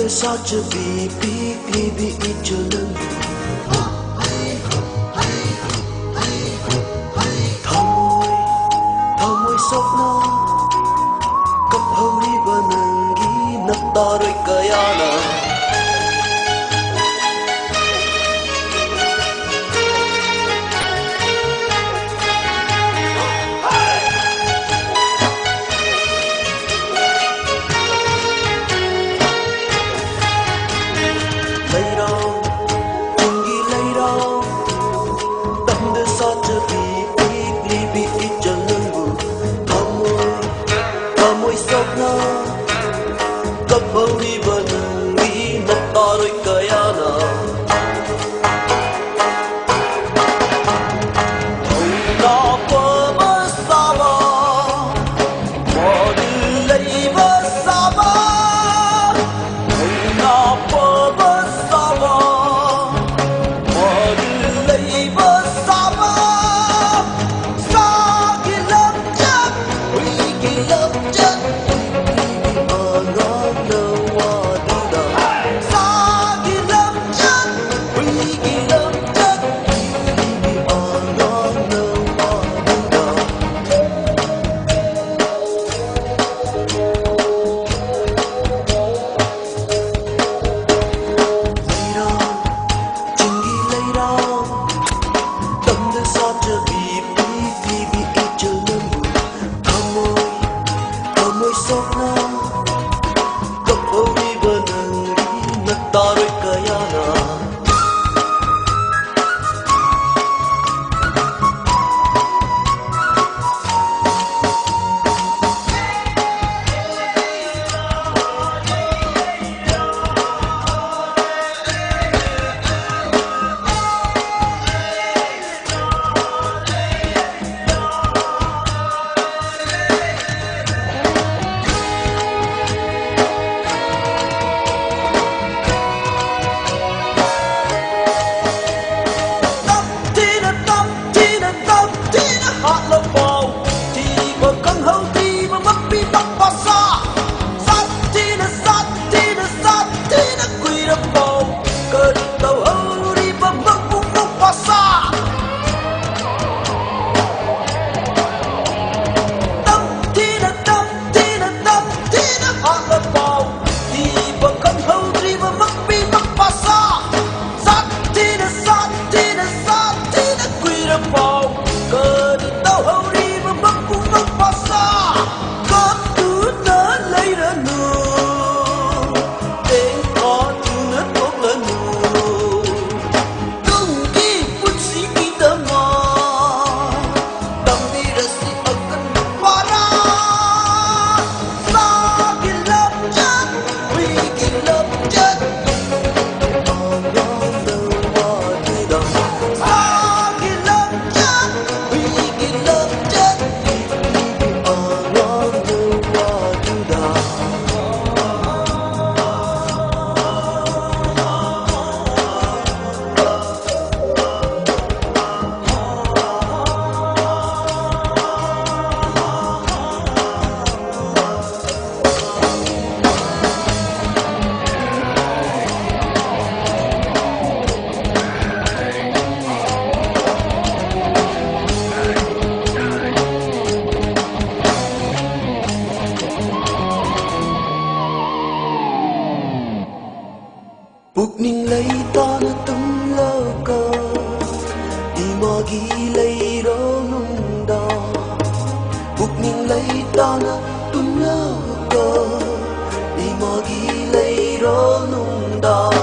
sao chưa bị bị cho nên thao môi sốc nó cấp hầu đi và nâng ghi nắp ta rồi kaya na Kapali banangi nataroy kaya na Tauna pa masama Madulay masama Tauna pa masama Madulay masama Sa kilam dyan, uy kilam dyan Pukning lay ta na tung lơ cơ Đi mò ghi lay rô nung đà Pukning lay ta na tung lơ cơ Đi mò ghi lay rô nung đà